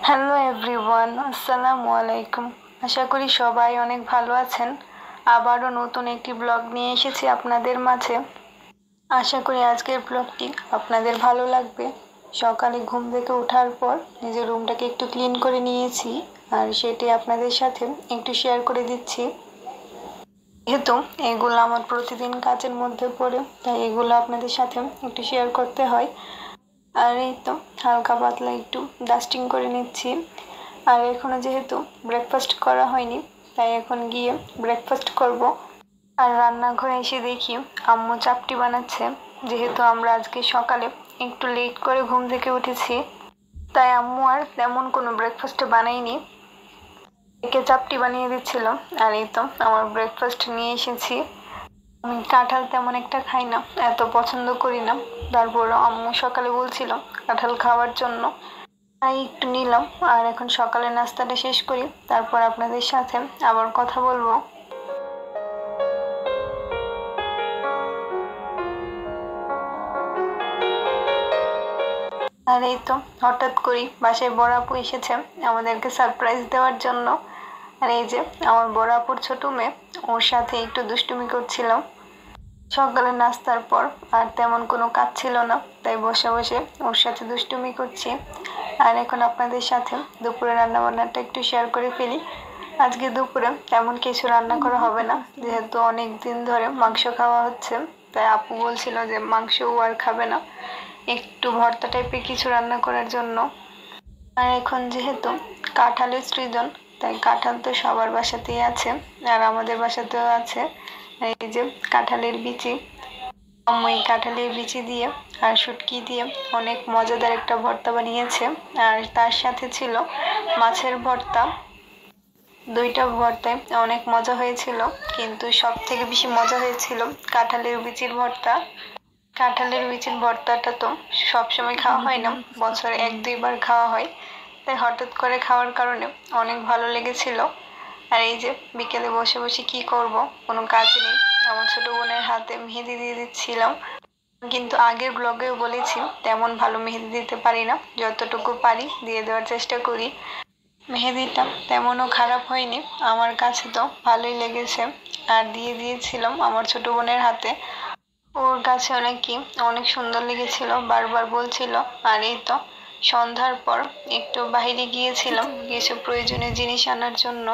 Hello everyone, আসসালামু আলাইকুম। আশা করি সবাই অনেক ভালো আছেন। আবারও নতুন একটি ব্লগ নিয়ে এসেছি আপনাদের মাঝে। আশা করি আজকের ব্লগটি আপনাদের ভালো লাগবে। সকালে ঘুম থেকে ওঠার পর নিজের রুমটাকে একটু ক্লিন করে নিয়েছি, আর সেটি আপনাদের সাথে একটু শেয়ার করে দিচ্ছি। যেহেতু এগুলো আমার প্রতিদিন কাজের মধ্যে পড়ে, তাই এগুলো আপনাদের সাথে একটু শেয়ার করতে হয়। আর এই তো হালকা পাতলা একটু ডাস্টিং করে নিচ্ছি। আর এখনো যেহেতু ব্রেকফাস্ট করা হয়নি, তাই এখন গিয়ে ব্রেকফাস্ট করব। আর রান্নাঘরে এসে দেখি আম্মু চাপটি বানাচ্ছে। যেহেতু আমরা আজকে সকালে একটু লেট করে ঘুম থেকে উঠেছি, তাই আম্মু আর তেমন কোনো ব্রেকফাস্ট বানাইনি, একে চাপটি বানিয়ে দিচ্ছিল। আর এই তো আমার ব্রেকফাস্ট নিয়ে এসেছি। আমি কাঁঠাল তেমন একটা খাই না, এত পছন্দ করি না। তারপরও আম্মু সকালে বলছিল কাঁঠাল খাওয়ার জন্য, তাই একটু নিলাম। আর এখন সকালের নাস্তাটা শেষ করি, তারপর আপনাদের সাথে আবার কথা বলবো। আর এই তো হঠাৎ করেই বাসায় বড় আপু এসেছে আমাদেরকে সারপ্রাইজ দেওয়ার জন্য। আর এই যে আমার বড় আপুর ছোট মেয়ে, ওর সাথে একটু দুষ্টুমি করছিলাম। সকালে নাস্তার পর আর তেমন কোনো কাজ ছিল না, তাই বসে বসে ওর সাথে দুষ্টুমি করছি। আর এখন আপনাদের সাথে দুপুরে রান্না বান্নাটা একটু শেয়ার করে ফেলি। আজকে দুপুরে তেমন কিছু রান্না করা হবে না, যেহেতু অনেক দিন ধরে মাংস খাওয়া হচ্ছে। তাই আপু বলছিল যে মাংসও আর খাবে না, একটু ভর্তা টাইপের কিছু রান্না করার জন্য। আর এখন যেহেতু কাঁঠালের সিজন, তাই কাঁঠাল তো সবার বাসাতেই আছে, আর আমাদের বাসাতেও আছে। এই যে কাঁঠালের বিচি, আম্মু এই কাঁঠালের বিচি দিয়ে আর শুটকি দিয়ে অনেক মজাদার একটা ভর্তা বানিয়েছে। আর তার সাথে ছিল মাছের ভর্তা। দুইটা ভর্তায় অনেক মজা হয়েছিল, কিন্তু সব থেকে বেশি মজা হয়েছিল কাঁঠালের বিচির ভর্তা। কাঁঠালের বিচির ভর্তাটা তো সবসময় খাওয়া হয় না, বছরে 1-2 বার খাওয়া হয়, তাই হঠাৎ করে খাওয়ার কারণে অনেক ভালো লেগেছিল। আর এই যে বিকেলে বসে বসে কি করব, কোনো কাজ নেই, আমার ছোট বোনের হাতে মেহেদি দিয়ে দিচ্ছিলাম। কিন্তু আগের ব্লগেও বলেছি তেমন ভালো মেহেদি দিতে পারি না, যতটুকু পারি দিয়ে দেওয়ার চেষ্টা করি। মেহেদিটা তেমনও খারাপ হয়নি, আমার কাছে তো ভালোই লেগেছে। আর দিয়ে দিয়েছিলাম আমার ছোট বোনের হাতে, ওর কাছে নাকি অনেক সুন্দর লেগেছিল, বারবার বলছিল। আর এই তো সন্ধ্যার পর একটু বাইরে গিয়েছিলাম কিছু প্রয়োজনীয় জিনিস আনার জন্য।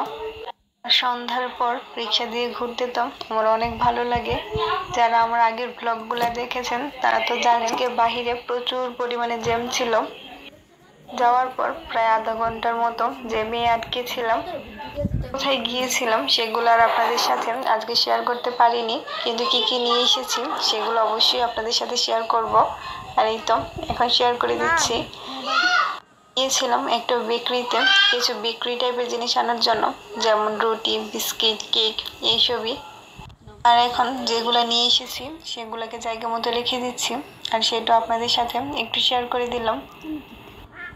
সন্ধ্যার পর রিক্সা দিয়ে ঘুরতে তো আমার অনেক ভালো লাগে। যারা আমার আগের ব্লগগুলো দেখেছেন তারা তো জানেন যে বাহিরে প্রচুর পরিমাণে জ্যাম ছিল। যাওয়ার পর প্রায় আধা ঘন্টার মতো জ্যামে আটকে ছিলাম। কোথায় গিয়েছিলাম সেগুলো আর আপনাদের সাথে আজকে শেয়ার করতে পারিনি, কিন্তু কি কি নিয়ে এসেছি সেগুলো অবশ্যই আপনাদের সাথে শেয়ার করব। আর এই তো এখন শেয়ার করে দিচ্ছি। গিয়েছিলাম একটা বেকারিতে কিছু বেকারি টাইপের জিনিস আনার জন্য, যেমন রুটি, বিস্কিট, কেক, এইসবই। আর এখন যেগুলো নিয়ে এসেছি সেগুলোকে জায়গা মতো রেখে দিচ্ছি, আর সেটা আপনাদের সাথে একটু শেয়ার করে দিলাম।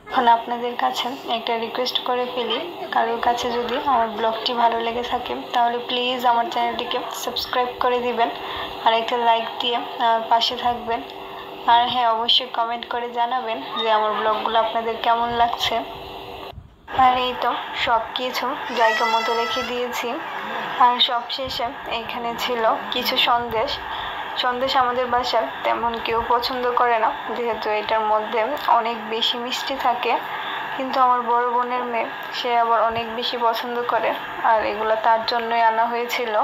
এখন আপনাদের কাছে একটা রিকোয়েস্ট করে ফেলি, কারোর কাছে যদি আমার ব্লগটি ভালো লেগে থাকে তাহলে প্লিজ আমার চ্যানেলটিকে সাবস্ক্রাইব করে দিবেন, আর একটা লাইক দিয়ে আমার পাশে থাকবেন। আর হ্যাঁ, অবশ্যই কমেন্ট করে জানাবেন যে আমার ব্লগগুলো আপনাদের কেমন লাগছে। আর এই তো সব কিছু জায়গা মতো রেখে দিয়েছি। আর সবশেষে এখানে ছিল কিছু সন্দেশ। সন্দেশ আমাদের বাসার তেমন কেউ পছন্দ করে না, যেহেতু এটার মধ্যে অনেক বেশি মিষ্টি থাকে। কিন্তু আমার বড় বোনের মেয়ে, সে আবার অনেক বেশি পছন্দ করে, আর এগুলো তার জন্যই আনা হয়েছিল।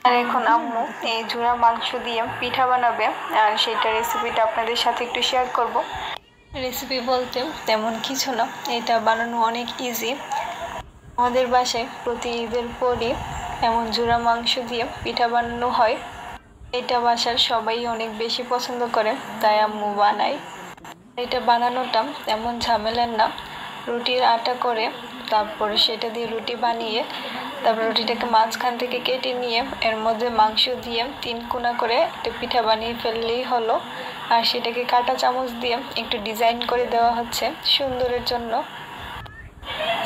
আর এখন আম্মু এই ঝুরা মাংস দিয়ে পিঠা বানাবে, আর সেটা রেসিপিটা আপনাদের সাথে একটু শেয়ার করব। রেসিপি বলতে তেমন কিছু না, এটা বানানো অনেক ইজি। আমাদের বাসায় প্রতি ঈদের পরই এমন ঝুরা মাংস দিয়ে পিঠা বানানো হয়। এটা বাসার সবাই অনেক বেশি পছন্দ করে, তাই আম্মু বানায়। এটা বানানোটা তেমন ঝামেলার না। রুটির আটা করে তারপরে সেটা দিয়ে রুটি বানিয়ে, তারপর রুটিটাকে মাঝখান থেকে কেটে নিয়ে এর মধ্যে মাংস দিয়ে 3 কোনা করে একটা পিঠা বানিয়ে ফেললেই হলো। আর সেটাকে কাঁটা চামচ দিয়ে একটু ডিজাইন করে দেওয়া হচ্ছে সুন্দরের জন্য।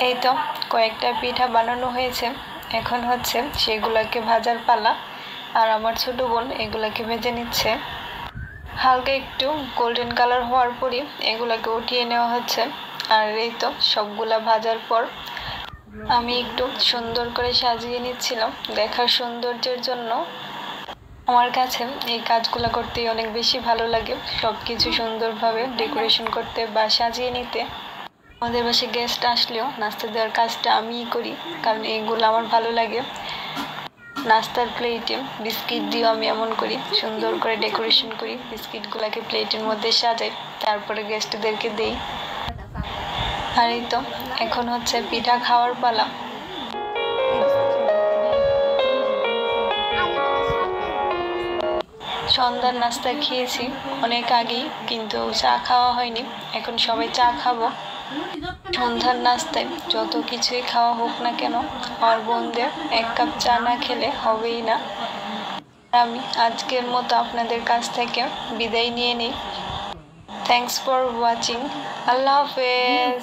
এই তো কয়েকটা পিঠা বানানো হয়েছে, এখন হচ্ছে সেগুলোকে ভাজার পালা। আর আমার ছোট বোন এগুলাকে ভেজে নিচ্ছে। হালকা একটু গোল্ডেন কালার হওয়ার পরই এগুলাকে উঠিয়ে নেওয়া হচ্ছে। আর এই তো সবগুলা ভাজার পর আমি একটু সুন্দর করে সাজিয়ে নিচ্ছিলাম দেখার সৌন্দর্যের জন্য। আমার কাছে এই কাজগুলো করতে অনেক বেশি ভালো লাগে, সবকিছু সুন্দরভাবে ডেকোরেশন করতে বা সাজিয়ে নিতে। আমাদের বাসায় গেস্ট আসলেও নাস্তা দেওয়ার কাজটা আমিই করি, কারণ এইগুলো আমার ভালো লাগে। নাস্তার প্লেটে বিস্কিট দিয়েও আমি এমন করি, সুন্দর করে ডেকোরেশন করি, বিস্কিটগুলোকে প্লেটের মধ্যে সাজাই, তারপরে গেস্টদেরকে দেই। আর এই তো এখন হচ্ছে পিঠা খাওয়ার পালা। সন্ধ্যার নাস্তা খেয়েছি অনেক আগেই, কিন্তু চা খাওয়া হয়নি। এখন সবাই চা খাবো। সন্ধ্যার নাস্তায় যত কিছুই খাওয়া হোক না কেন, আমার বোনদের 1 কাপ চা না খেলে হবেই না। আমি আজকের মতো আপনাদের কাছ থেকে বিদায় নিয়ে নিই। Thanks for watching. আল্লাহ হাফেজ।